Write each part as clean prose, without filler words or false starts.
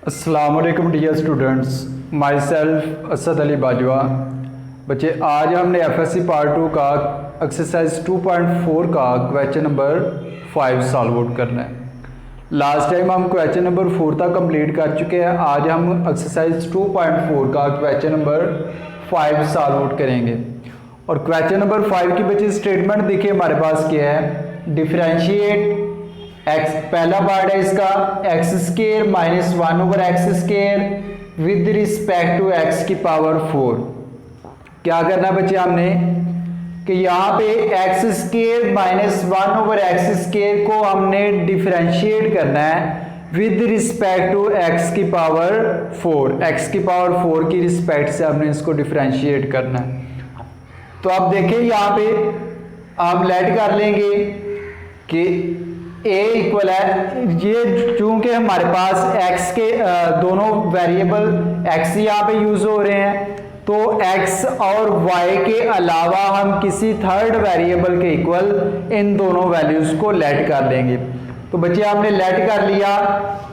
अस्सलाम वालेकुम dear students, myself Asad Ali Bajwa. बच्चे आज हमने एफएससी पार्ट 2 का एक्सरसाइज 2.4 का क्वेश्चन नंबर 5 सॉल्व आउट करना है। लास्ट टाइम हम क्वेश्चन नंबर 4 तक कंप्लीट कर चुके हैं। आज हम एक्सरसाइज 2.4 का क्वेश्चन नंबर 5 सॉल्व आउट करेंगे। और क्वेश्चन नंबर 5 की बच्चे स्टेटमेंट देखिए हमारे पास क्या है। डिफरेंशिएट एक्स, पहला पार्ट है इसका x square minus 1 over x square with respect to x की पावर 4। क्या करना है बच्चे हमने कि यहाँ पे x square minus 1 over x square को हमने डिफरेंशिएट करना है विद रिस्पेक्ट टू एक्स की पावर 4। एक्स की पावर 4 की रिस्पेक्ट से हमने इसको डिफरेंशिएट करना है। तो आप देखिए यहाँ पे हम लेट कर लेंगे कि a इक्वल है, ये चूंकि हमारे पास x के दोनों वेरिएबल x यहाँ पे यूज हो रहे हैं, तो x और y के अलावा हम किसी थर्ड वेरिएबल के इक्वल इन दोनों वैल्यूज को लेट कर लेंगे। तो बच्चे आपने लेट कर लिया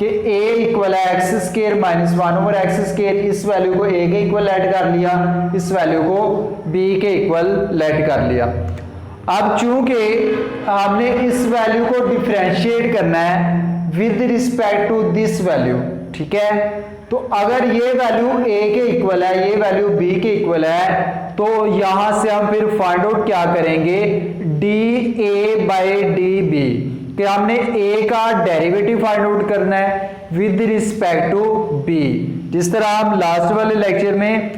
कि a इक्वल है x square minus 1 over x square. इस वैल्यू को a के इक्वल लेट कर लिया, इस वैल्यू को b के इक्वल लेट कर लिया। अब चूंकि हमने इस वैल्यू को डिफरेंशिएट करना है with respect to this value, ठीक है। तो अगर ये वैल्यू a के इक्वल है, ये वैल्यू b के इक्वल है, तो यहां से हम फिर फाइंड आउट क्या करेंगे, dA बाई dB, कि हमने a का डेरिवेटिव फाइंड आउट करना है विद रिस्पेक्ट टू b। जिस तरह हम लास्ट वाले लेक्चर में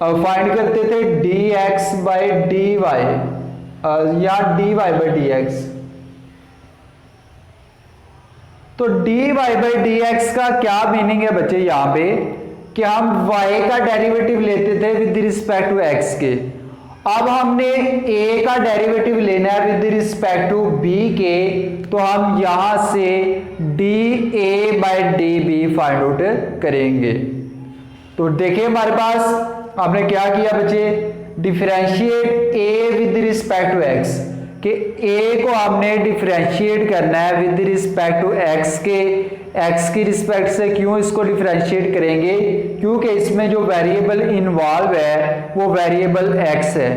फाइंड करते थे dx बाई dy या dy बाई dx। तो dy बाई dx का क्या मीनिंग है बच्चे यहां पे कि हम y का डेरिवेटिव लेते थे विद रिस्पेक्ट टू x के। अब हमने a का डेरिवेटिव लेना है विद रिस्पेक्ट टू b के, तो हम यहां से dA by dB find out करेंगे। तो देखिए हमारे पास हमने क्या किया बच्चे, differentiate a with respect to x, कि a को हमने डिफरेंशिएट करना है विद रिस्पेक्ट टू x के। x की रिस्पेक्ट से क्यों इसको डिफरेंशिएट करेंगे, क्योंकि इसमें जो वेरिएबल इन्वॉल्व है वो वेरिएबल x है।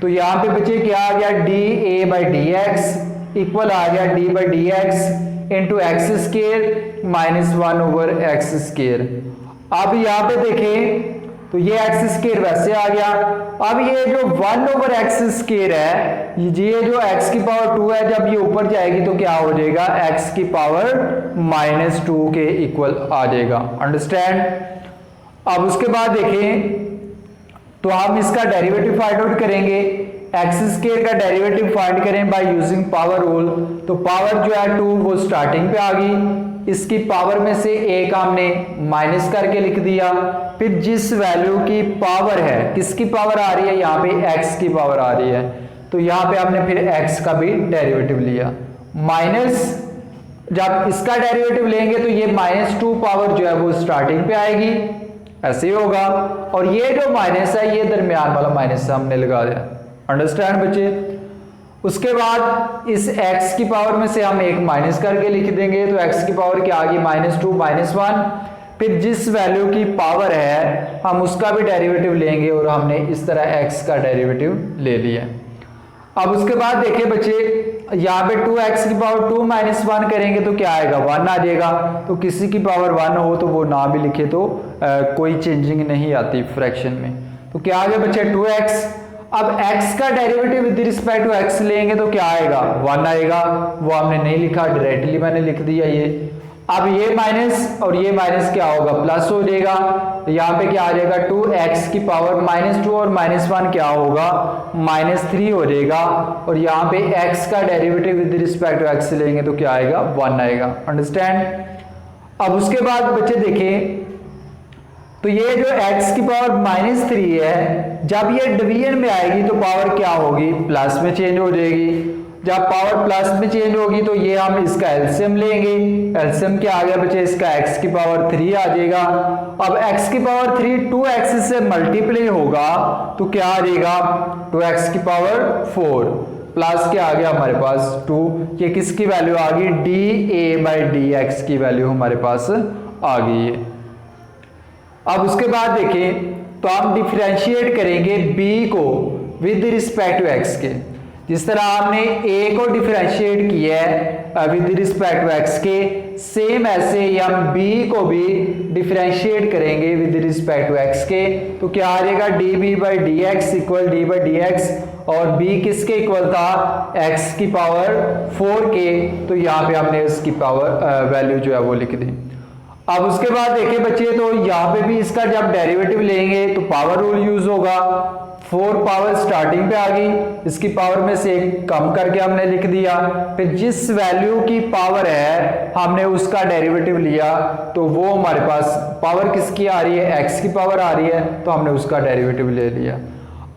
तो यहाँ पे बच्चे क्या आ गया, dA बाई dx इक्वल आ गया d by dx into x square minus 1 over x square. अब यहाँ पे देखें तो ये एक्स स्केयर वैसे आ गया। अब ये जो 1 ओवर एक्स स्केयर है, ये जो x की पावर 2 है, जब ये ऊपर जाएगी तो क्या हो जाएगा, x की पावर माइनस 2 के इक्वल आ जाएगा। अंडरस्टैंड। अब उसके बाद देखें तो हम इसका डेरिवेटिव फाइंड आउट करेंगे। एक्स स्केयर का डेरिवेटिव फाइंड करें बाय यूजिंग पावर रूल। तो पावर जो है 2 वो स्टार्टिंग पे आ गई, इसकी पावर में से एक हमने माइनस करके लिख दिया। फिर जिस वैल्यू की पावर है, किसकी पावर आ रही है यहाँ पे, x की पावर आ रही है, तो यहाँ पे हमने फिर x का भी डेरिवेटिव लिया। माइनस जब इसका डेरिवेटिव लेंगे तो ये -2 पावर जो है वो स्टार्टिंग पे आएगी, ऐसे ही होगा। और ये जो माइनस है ये दरमियान वाला माइनस हमने लगा दिया। अंडरस्टैंड बच्चे। उसके बाद इस x की पावर में से हम एक माइनस करके लिख देंगे, तो x की पावर क्या आ गई, -2 -1। फिर जिस वैल्यू की पावर है हम उसका भी डेरिवेटिव लेंगे, और हमने इस तरह x का डेरिवेटिव ले लिया। अब उसके बाद देखिए बच्चे यहाँ पे 2x की पावर 2 -1 करेंगे तो क्या आएगा, 1 आ जाएगा। तो किसी की पावर 1 हो तो वो ना भी लिखे तो कोई चेंजिंग नहीं आती फ्रैक्शन में। तो क्या आ गया बच्चे, 2x। अब x का derivative with respect to x लेंगे तो क्या आएगा, 1 आएगा। वो हमने नहीं लिखा, डायरेक्टली मैंने लिख दिया ये। अब ये माइनस और ये माइनस क्या होगा, प्लस हो जाएगा। तो यहाँ पे क्या आ जाएगा, 2x की पावर -2 और -1 क्या होगा, -3 हो जाएगा। और यहाँ पे x का derivative with respect to x लेंगे तो क्या आएगा, 1 आएगा। अंडरस्टैंड। अब उसके बाद बच्चे देखें तो ये जो x की पावर -3 है, जब ये डिवीजन में आएगी तो पावर क्या होगी, प्लस में चेंज हो जाएगी। जब पावर प्लस में चेंज होगी तो ये हम इसका एलसीएम लेंगे। एलसीएम क्या आ गया बच्चे, इसका x की पावर 3 आ जाएगा। अब x की पावर 3 2x से मल्टीप्लाई होगा तो क्या आ जाएगा, 2x की पावर 4 प्लस क्या आ गया हमारे पास 2। ये किसकी वैल्यू आ गई, dA बाई dx की वैल्यू हमारे पास आ गई है। अब उसके बाद देखें तो हम डिफरेंशिएट करेंगे b को विद रिस्पेक्ट टू x के। जिस तरह आपने a को डिफरेंशिएट किया है विद रिस्पेक्ट टू x के, सेम ऐसे ही हम b को भी डिफरेंशिएट करेंगे विद रिस्पेक्ट टू x के। तो क्या आ जाएगा db by D x equal D by D x, और b किसके इक्वल था x की पावर 4 के। तो यहाँ पे हमने इसकी पावर वैल्यू जो है वो लिख दी। अब उसके बाद देखिए बच्चे, तो यहाँ पे भी इसका जब डेरिवेटिव लेंगे तो पावर रूल यूज होगा। 4 पावर स्टार्टिंग पे आ गई, इसकी पावर में से एक कम करके हमने लिख दिया। फिर जिस वैल्यू की पावर है हमने उसका डेरिवेटिव लिया, तो वो हमारे पास पावर किसकी आ रही है, x की पावर आ रही है, तो हमने उसका डेरिवेटिव ले लिया।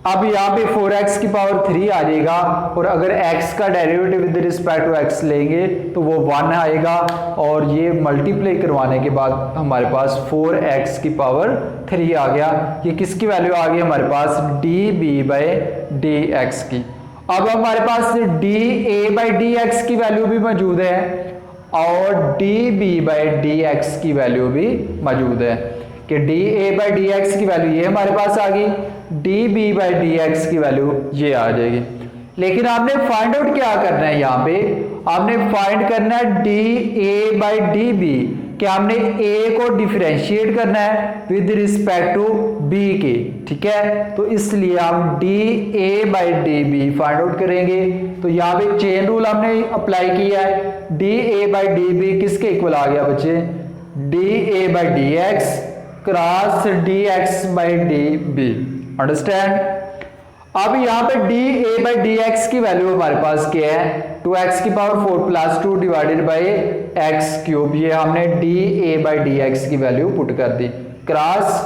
अब यहाँ पे 4x की पावर 3 आ जाएगा, और अगर x का derivative with respect to x लेंगे तो वो 1 आएगा, और ये मल्टीप्लाई करवाने के बाद हमारे पास 4x की पावर 3 आ गया। ये किसकी वैल्यू आ गई हमारे पास, db बाई डी एक्स की। अब हमारे पास da बाई डी एक्स की वैल्यू भी मौजूद है, और db बाई डी एक्स की वैल्यू भी मौजूद है, कि da बाई डी एक्स की वैल्यू ये हमारे पास आ गई, db बाई डी एक्स की वैल्यू ये आ जाएगी। लेकिन आपने फाइंड आउट क्या करना है, यहाँ पे आपने फाइंड करना है da बाई db, कि हमने a को डिफरेंशिएट करना है विद रिस्पेक्ट टू b के, ठीक है। तो इसलिए हम da by db find out करेंगे। तो यहाँ पे चेन रूल हमने अप्लाई किया है, da बाई db किसके इक्वल आ गया बच्चे, da by D x cross dx by db, understand. अब यहाँ पे da बाई डी एक्स की वैल्यू हमारे पास क्या है, 2x की power 4 plus 2 divided by x cube. ये हमने da बाई डी एक्स की वैल्यू पुट कर दी क्रॉस।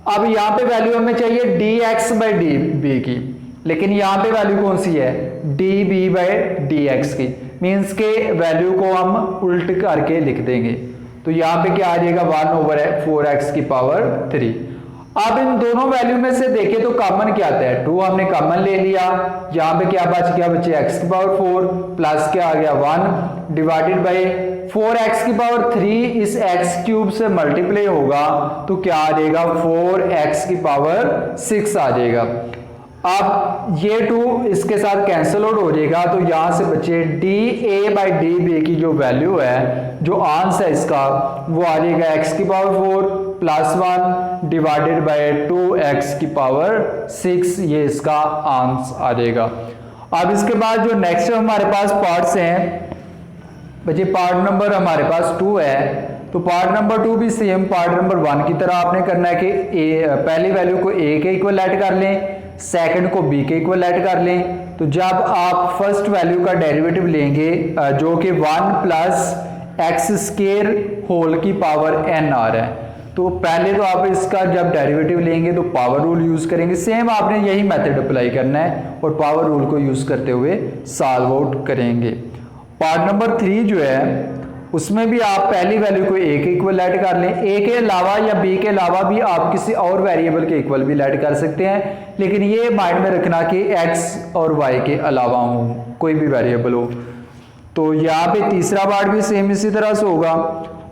अब यहाँ पे वैल्यू हमें चाहिए dx बाई db की, लेकिन यहाँ पे वैल्यू कौन सी है, db बाई डी एक्स की, मीन्स के वैल्यू को हम उल्ट करके लिख देंगे। तो यहाँ पे क्या आ जाएगा, 1/4x की पावर 3। अब इन दोनों वैल्यू में से देखें तो कॉमन क्या आता है, 2 हमने कॉमन ले लिया। यहाँ पे क्या बच गया बच्चे, x की पावर 4 प्लस क्या आ गया 1 डिवाइडेड बाई 4x की पावर 3, इस x क्यूब से मल्टीप्लाई होगा तो क्या आ जाएगा, 4x की पावर 6 आ जाएगा। अब ये 2 इसके साथ कैंसिल आउट हो जाएगा, तो यहां से बचे da बाई db की जो वैल्यू है, जो आंसर है इसका, वो आ जाएगा x की power 4 plus 1 divided by 2x की पावर 6, ये इसका आंसर आ जाएगा। अब इसके बाद जो नेक्स्ट हमारे पास पार्ट्स हैं बच्चे, पार्ट नंबर हमारे पास 2 है, तो पार्ट नंबर 2 भी सेम पार्ट नंबर 1 की तरह आपने करना है कि पहली वैल्यू को a के इक्वल ऐड कर लें, सेकंड को b के इक्वल ऐड कर लें। तो जब आप फर्स्ट वैल्यू का डेरिवेटिव लेंगे जो कि 1 प्लस एक्स स्क्वायर होल की पावर n आ रहा है, तो पहले तो आप इसका जब डेरिवेटिव लेंगे तो पावर रूल यूज करेंगे। सेम आपने यही मेथड अप्लाई करना है और पावर रूल को यूज करते हुए सॉल्व आउट करेंगे। पार्ट नंबर 3 जो है उसमें भी आप पहली वैल्यू को a के इक्वल ऐड कर लें, a के अलावा या b के अलावा भी आप किसी और वेरिएबल के इक्वल भी ऐड कर सकते हैं, लेकिन ये माइंड में रखना कि x और y के अलावा हो, कोई भी वेरिएबल हो। तो यहाँ पे तीसरा पार्ट भी सेम इसी तरह से होगा।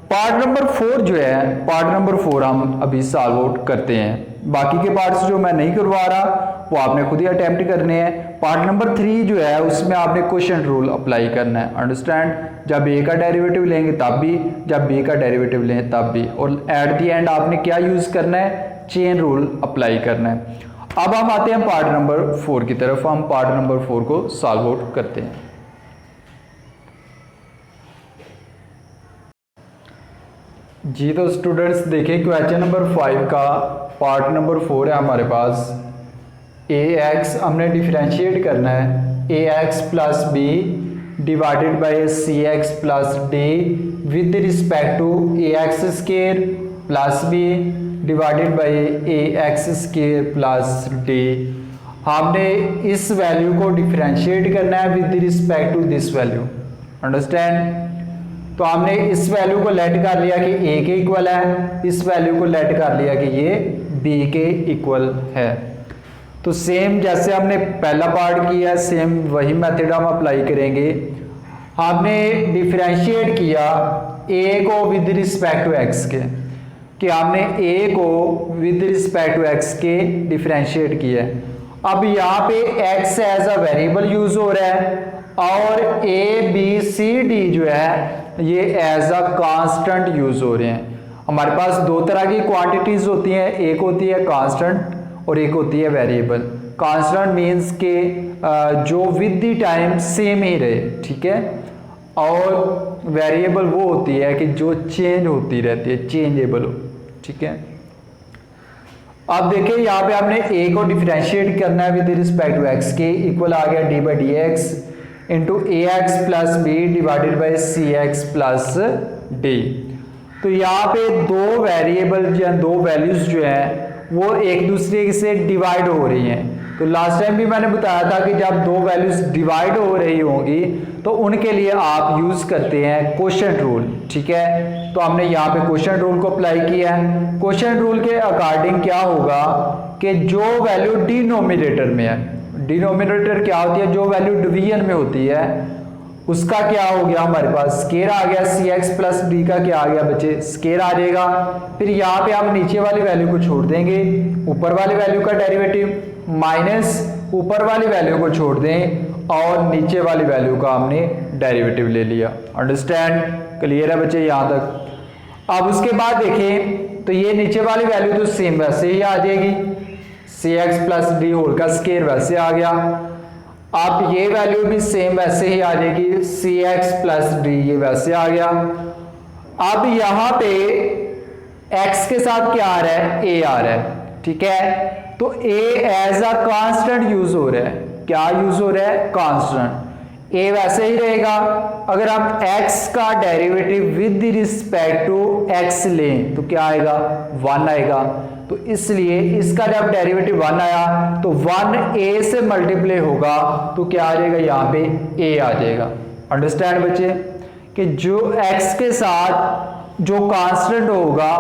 पार्ट नंबर 4 जो है, पार्ट नंबर 4 हम अभी सॉल्व आउट करते हैं। बाकी के पार्ट्स जो मैं नहीं करवा रहा वो आपने खुद ही अटेम्प्ट करने हैं। पार्ट नंबर 3 जो है उसमें आपने क्वेश्चन रूल अप्लाई करना है, अंडरस्टैंड। जब a का डेरिवेटिव लेंगे तब भी, जब b का डेरिवेटिव लें तब भी, और एट द एंड आपने क्या यूज करना है, चेन रूल अप्लाई करना है। अब हम आते हैं पार्ट नंबर 4 की तरफ। हम पार्ट नंबर 4 को सॉल्व आउट करते हैं। जी तो स्टूडेंट्स देखिए, क्वेश्चन नंबर 5 का पार्ट नंबर 4 है हमारे पास। ax हमने डिफरेंशिएट करना है, ax plus b divided by C x plus d with respect to ax square plus b divided by ax square plus d. हमने इस वैल्यू को डिफरेंशिएट करना है with respect to this value, understand. तो हमने इस वैल्यू को late कर लिया कि a के इक्वल है, इस वैल्यू को लेट कर लिया कि ये b के इक्वल है। तो सेम जैसे हमने पहला पार्ट किया, सेम वही मेथड हम अप्लाई करेंगे। हमने डिफरेंशिएट किया ए को विद रिस्पेक्ट टू एक्स के, कि हमने ए को विद रिस्पेक्ट टू एक्स के डिफरेंशिएट किया है। अब यहाँ पे x as a variable use हो रहा है और ए बी सी डी जो है ये एज अ कांस्टेंट यूज हो रहे हैं। हमारे पास दो तरह की क्वांटिटीज होती हैं, एक होती है कांस्टेंट और एक होती है वेरिएबल। कांस्टेंट मीन्स के जो विद द टाइम सेम ही रहे, ठीक है, और वेरिएबल वो होती है कि जो चेंज होती रहती है, चेंजेबल हो, ठीक है। अब देखिए यहाँ पे आपने ए को डिफरेंशिएट करना है विद रिस्पेक्ट टू एक्स के, इक्वल आ गया d by D x into a x plus b divided by C x plus d. तो यहाँ पे दो वेरिएबल या दो वैल्यूज जो है वो एक दूसरे से डिवाइड हो रही हैं। तो लास्ट टाइम भी मैंने बताया था कि जब दो वैल्यूज डिवाइड हो रही होंगी तो उनके लिए आप यूज करते हैं क्वोशंट रूल, ठीक है। तो हमने यहाँ पे क्वोशंट रूल को अप्लाई किया है। क्वोशंट रूल के अकॉर्डिंग क्या होगा कि जो वैल्यू डिनोमिनेटर में है, डिनोमिनेटर क्या होती है, जो वैल्यू डिवीजन में होती है उसका क्या हो गया हमारे पास स्केयर आ गया, सी एक्स प्लस डी का क्या आ गया बच्चे, स्केयर आ जाएगा। फिर यहाँ पे हम नीचे वाली वैल्यू को छोड़ देंगे, ऊपर वाली वैल्यू का डेरिवेटिव माइनस ऊपर वाली वैल्यू को छोड़ दें और नीचे वाली वैल्यू का हमने डेरिवेटिव ले लिया। अंडरस्टैंड, क्लियर है बच्चे यहाँ तक। अब उसके बाद देखें तो ये नीचे वाली वैल्यू तो सेम वैसे ही आ जाएगी, सी एक्स प्लस डी होल का स्केयर वैसे आ गया। अब ये वैल्यू भी सेम वैसे ही आ जाएगी, सी एक्स प्लस डी ये वैसे आ गया। अब यहाँ पे x के साथ क्या आ रहा है, a आ रहा है, ठीक है। तो a as a constant use हो रहा है, क्या यूज हो रहा है, कांस्टेंट। a वैसे ही रहेगा। अगर हम x का derivative with respect to x लें तो क्या आएगा, 1 आएगा। तो इसलिए इसका जब डेरिवेटिव 1 आया तो 1 a से मल्टीप्लाई होगा तो क्या आ जाएगा, यहाँ पे a आ जाएगा। अंडरस्टैंड बच्चे, कि जो x के साथ जो कांस्टेंट होगा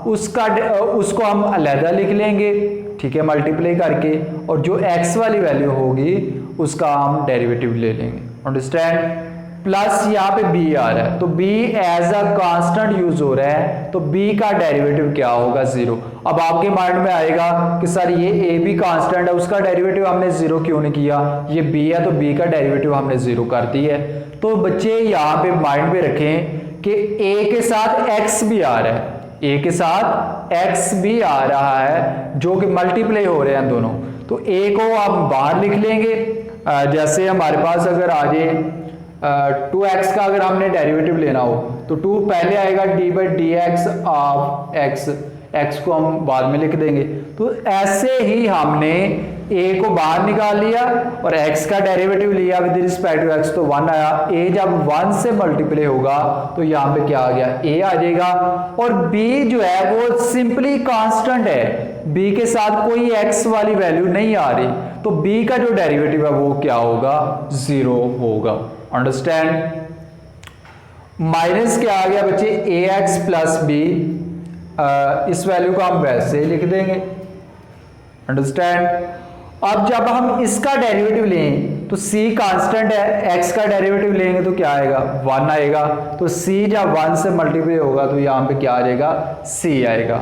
उसको हम अलग लिख लेंगे, ठीक है, मल्टीप्लाई करके, और जो x वाली वैल्यू होगी उसका हम डेरिवेटिव ले लेंगे। अंडरस्टैंड। प्लस यहाँ पे b आ रहा है तो b as a constant use हो रहा है तो b का डेरिवेटिव क्या होगा, 0। अब आपके माइंड में आएगा कि सर ये a भी कांस्टेंट है, उसका डेरिवेटिव हमने 0 क्यों नहीं किया, ये b है तो b का डेरिवेटिव हमने 0 कर दी है। तो बच्चे यहाँ पे माइंड में रखें कि a के साथ x भी आ रहा है, a के साथ x भी आ रहा है जो कि मल्टीप्लाई हो रहे हैं दोनों। तो a को हम बाहर लिख लेंगे, जैसे हमारे पास अगर आ जाए 2x का अगर हमने डेरिवेटिव लेना हो तो 2 पहले आएगा D by D x of x को हम बाद में लिख देंगे। तो ऐसे ही हमने a को बाहर निकाल लिया और x का डेरिवेटिव लिया विद रिस्पेक्ट टू x तो 1 आया। a जब 1 से मल्टीप्लाई होगा तो यहाँ पे क्या आ गया, a आ जाएगा। और b जो है वो सिंपली कांस्टेंट है, b के साथ कोई x वाली वैल्यू नहीं आ रही, तो b का जो डेरिवेटिव है वो क्या होगा, 0 होगा। अंडरस्टैंड। माइनस क्या आ गया बच्चे, ए एक्स प्लस बी, इस वैल्यू को हम वैसे लिख देंगे। अंडरस्टैंड। अब जब हम इसका डेरिवेटिव लें तो c कांस्टेंट है, x का डेरिवेटिव लेंगे तो क्या आएगा, 1 आएगा। तो c जब 1 से मल्टीप्लाई होगा तो यहाँ पे क्या आ जाएगा, c आएगा।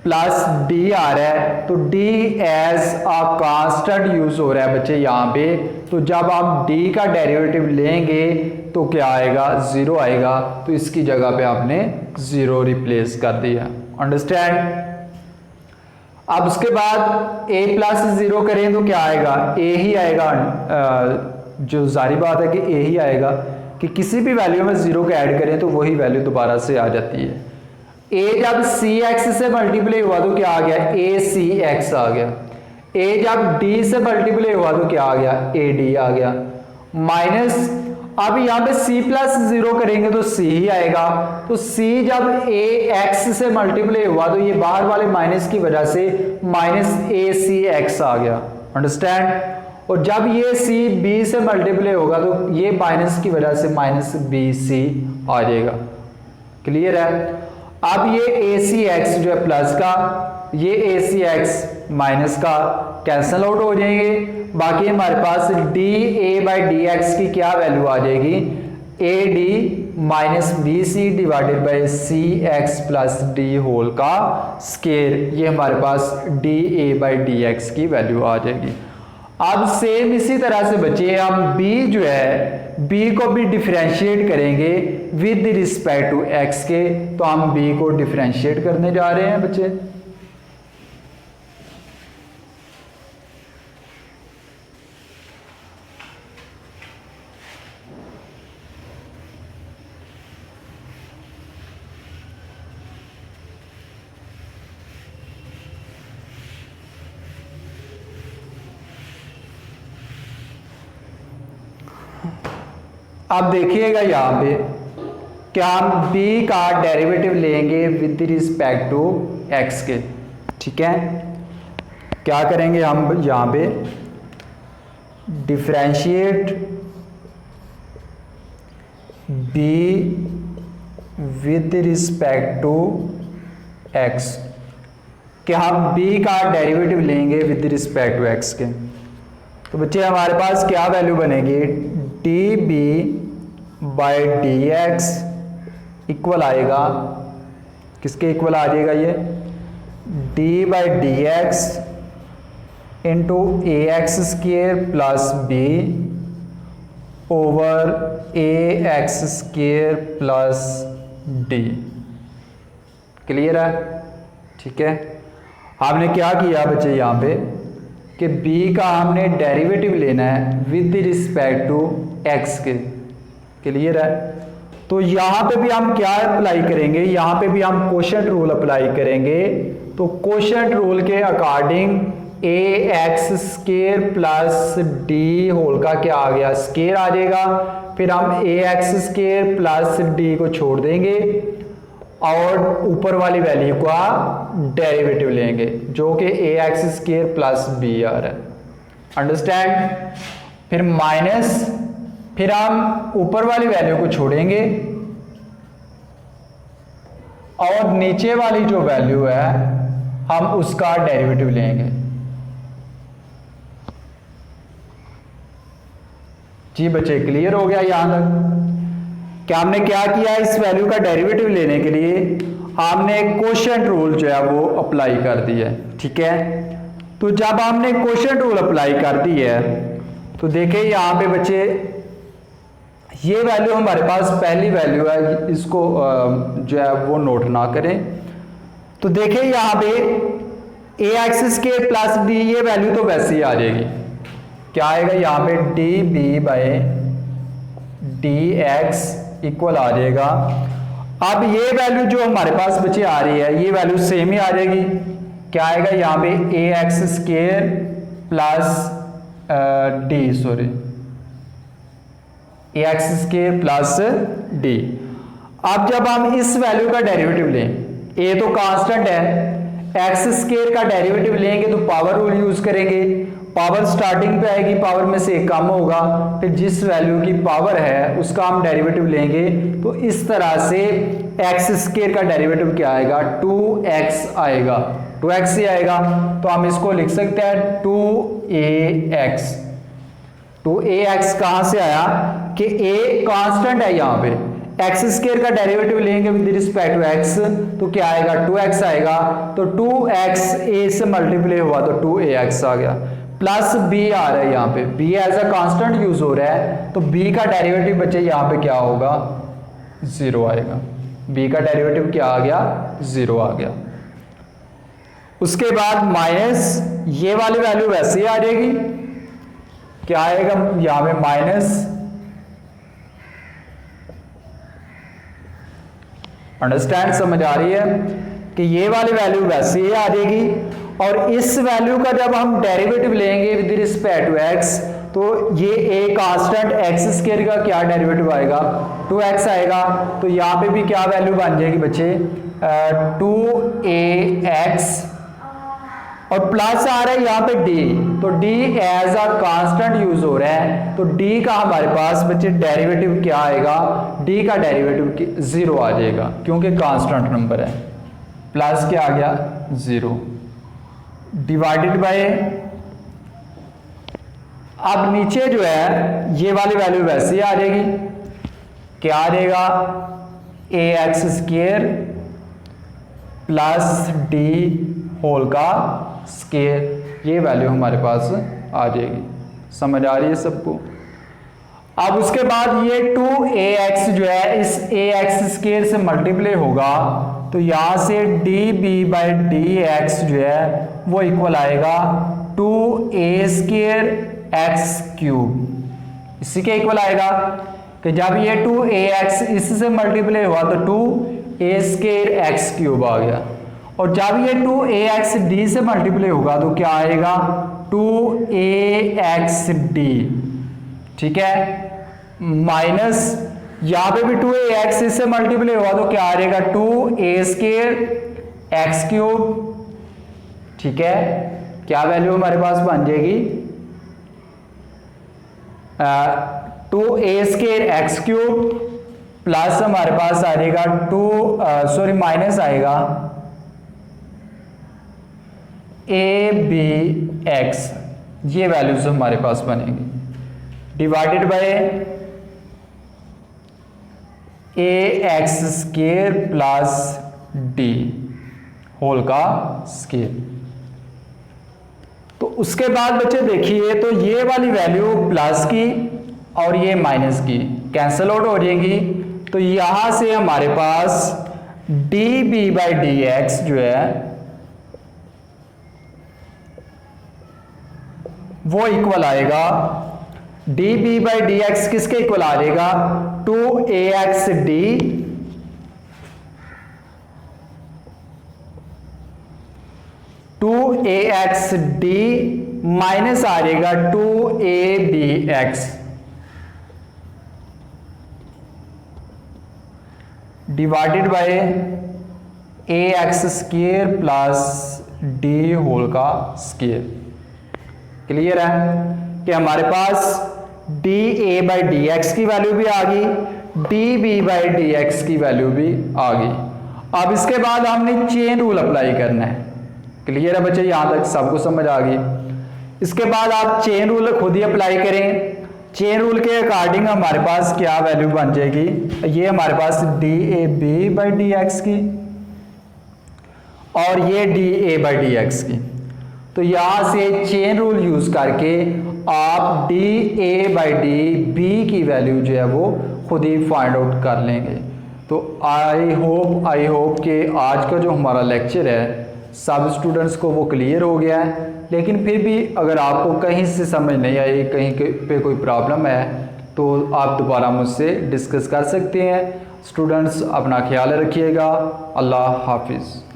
प्लस d आ रहा है तो d as a constant use हो रहा है बच्चे यहाँ पे। तो जब हम d का डेरिवेटिव लेंगे तो क्या आएगा, 0 आएगा। तो इसकी जगह पे आपने 0 रिप्लेस कर दिया। अंडरस्टैंड। अब उसके बाद a प्लस 0 करें तो क्या आएगा, a ही आएगा। जो जारी बात है कि a ही आएगा, कि किसी भी वैल्यू में 0 को ऐड करें तो वही वैल्यू दोबारा से आ जाती है। a जब सी एक्स से मल्टीप्लाई हुआ तो क्या आ गया, ए सी एक्स आ गया। a जब d से मल्टीप्लाई हुआ तो क्या आ गया, ए डी आ गया। माइनस अब यहाँ पे c प्लस 0 करेंगे तो c ही आएगा। तो c जब a x से मल्टीप्लाई हुआ तो ये बाहर वाले माइनस की वजह से माइनस ए सी एक्स आ गया। अंडरस्टैंड। और जब ये c b से मल्टीप्लाई होगा तो ये माइनस की वजह से माइनस बी सी आ जाएगा। क्लियर है। अब ये ए सी एक्स जो है प्लस का, ये ए सी एक्स माइनस का कैंसल आउट हो जाएंगे। बाकी हमारे पास D A by D X की क्या वैल्यू आ जाएगी, A D minus B C divided by C x plus D whole का स्केयर, ये हमारे पास D A by D X की वैल्यू आ जाएगी। अब सेम इसी तरह से बच्चे हम b जो है b को भी डिफरेंशिएट करेंगे विद रिस्पेक्ट टू x के, तो हम b को डिफरेंशिएट करने जा रहे हैं बच्चे। अब देखिएगा यहाँ पे क्या हम b का डेरिवेटिव लेंगे विद रिस्पेक्ट टू x के, ठीक है। क्या करेंगे हम यहाँ पे, differentiate b with respect to x, कि हम b का डेरिवेटिव लेंगे विद रिस्पेक्ट टू x के। तो बच्चे हमारे पास क्या वैल्यू बनेगी, d B by D x equal आएगा, किसके इक्वल आ जाएगा ये, d by D x into a x square plus b over a x square plus d. Clear है, ठीक है। आपने क्या किया बच्चे यहाँ पे कि b का हमने डेरिवेटिव लेना है विद रिस्पेक्ट टू x के। क्लियर है। तो यहाँ पे भी हम क्या अप्लाई करेंगे, यहाँ पे भी हम कोशेंट रूल अप्लाई करेंगे। तो कोशेंट रूल के according A x square plus D whole का क्या आ गया, स्केयर आ जाएगा। फिर हम A x square plus D को छोड़ देंगे और ऊपर वाली वैल्यू का डेरिवेटिव लेंगे जो कि ए एक्स स्केयर प्लस बी आ रहा है। अंडरस्टैंड। फिर माइनस, फिर हम ऊपर वाली वैल्यू को छोड़ेंगे और नीचे वाली जो वैल्यू है हम उसका डेरिवेटिव लेंगे। जी बच्चे क्लियर हो गया यहां तक। क्या हमने क्या किया, इस वैल्यू का डेरिवेटिव लेने के लिए हमने कोशेंट रूल जो है वो अप्लाई कर दिया है, ठीक है। तो जब हमने कोशेंट रूल अप्लाई कर दी है तो देखिए यहाँ पे बच्चे ये वैल्यू हमारे पास पहली वैल्यू है, इसको जो है वो नोट ना करें। तो देखिए यहाँ पे A x square plus D, ये वैल्यू तो वैसे ही आ जाएगी। क्या आएगा यहाँ पे, D B by D x equal आ जाएगा। अब ये वैल्यू जो हमारे पास बच्चे आ रही है ये वैल्यू सेम ही आ जाएगी। क्या आएगा यहाँ पे, A x square plus D, sorry A x square plus D. अब जब हम इस वैल्यू का डेरिवेटिव लें, ए तो कांस्टेंट है, एक्स स्केयर का डेरिवेटिव लेंगे तो पावर रूल यूज करेंगे। पावर स्टार्टिंग पे आएगी, पावर में से एक कम होगा, फिर जिस वैल्यू की पावर है उसका हम डेरिवेटिव लेंगे। तो इस तरह से एक्स स्केयर का डेरिवेटिव क्या आएगा, 2x आएगा, 2x ही आएगा। तो हम इसको लिख सकते हैं 2ax। 2ax कहां से आया कि a कांस्टेंट है, यहाँ पे एक्स स्केयर का डेरिवेटिव लेंगे विद रिस्पेक्ट टू x तो क्या आएगा, 2x आएगा। तो 2x a से मल्टीप्लाई हुआ तो 2ax आ गया, प्लस b आ रहा है यहाँ पे, b as a constant use हो रहा है तो b का डेरिवेटिव बच्चे यहाँ पे क्या होगा, 0 आएगा। b का डेरिवेटिव क्या आ गया, 0 आ गया। उसके बाद माइनस, ये वाली वैल्यू वैसे ही आ जाएगी। क्या आएगा यहाँ पे, माइनस, अंडरस्टैंड, समझ आ रही है कि ये वाली वैल्यू वैसे ही आ जाएगी। और इस वैल्यू का जब हम डेरिवेटिव लेंगे विद रिस्पेक्ट टू x तो ये a कांस्टेंट x स्क्वायर का क्या डेरिवेटिव आएगा, 2x आएगा। तो यहाँ पे भी क्या वैल्यू बन जाएगी बच्चे, 2ax और प्लस आ रहा है यहाँ पे d, तो d as a constant use हो रहा है तो d का हमारे पास बच्चे डेरिवेटिव क्या आएगा, d का डेरिवेटिव 0 आ जाएगा क्योंकि कांस्टेंट नंबर है। प्लस क्या आ गया, 0 डिवाइडेड बाय, अब नीचे जो है ये वाली वैल्यू वैसे ही आ जाएगी। क्या आ जाएगा, A X square plus D whole का स्क्वेयर, ये वैल्यू हमारे पास आ जाएगी। समझ आ रही है सबको। अब उसके बाद ये 2ax जो है इस ax स्क्वायर से मल्टीप्लाई होगा, तो यहां से db/dx जो है वो इक्वल आएगा 2a² x³। इसी के इक्वल आएगा कि जब ये 2ax इससे मल्टीप्लाई हुआ तो 2a² x³ आ गया, और जब ये 2ax d से मल्टीप्लाई होगा तो क्या आएगा, 2axd। ठीक है, माइनस यहाँ पे भी 2ax इससे मल्टीप्लाई हुआ तो क्या आ जाएगा, 2a² x³। ठीक है, क्या वैल्यू हमारे पास बन जाएगी, 2a² x³ प्लस हमारे पास आ जाएगा माइनस आएगा abx, ये वैल्यूज हमारे पास बनेंगी, divided by ax² plus d whole का स्क्वायर। तो उसके बाद बच्चे देखिए, तो ये वाली वैल्यू प्लस की और ये माइनस की कैंसल आउट हो जाएंगी, तो यहां से हमारे पास db/dx जो है वो इक्वल आएगा, db/dx किसके इक्वल आ जाएगा, 2axd माइनस आ जाएगा 2abx divided by ax² plus d whole का स्क्वायर। क्लियर है कि हमारे पास dA/dx की वैल्यू भी आ गई, dB/dx की वैल्यू भी आ गई। अब इसके बाद हमने चेन रूल अप्लाई करना है। क्लियर है बच्चे, यहां तक सबको समझ आ गई। इसके बाद आप चेन रूल खुद ही अप्लाई करें। चेन रूल के अकॉर्डिंग हमारे पास क्या वैल्यू बन जाएगी, ये हमारे पास dAB/dx की और ये dA/dx की। तो यहां से चेन रूल यूज करके आप dA/dB की वैल्यू जो है वो खुद ही फाइंड आउट कर लेंगे। तो आई होप कि आज का जो हमारा लेक्चर है सब स्टूडेंट्स को वो क्लियर हो गया है। लेकिन फिर भी अगर आपको कहीं से समझ नहीं आई, कहीं पे कोई प्रॉब्लम है, तो आप दोबारा मुझसे डिस्कस कर सकते हैं। स्टूडेंट्स अपना ख्याल रखिएगा। अल्लाह हाफिज़।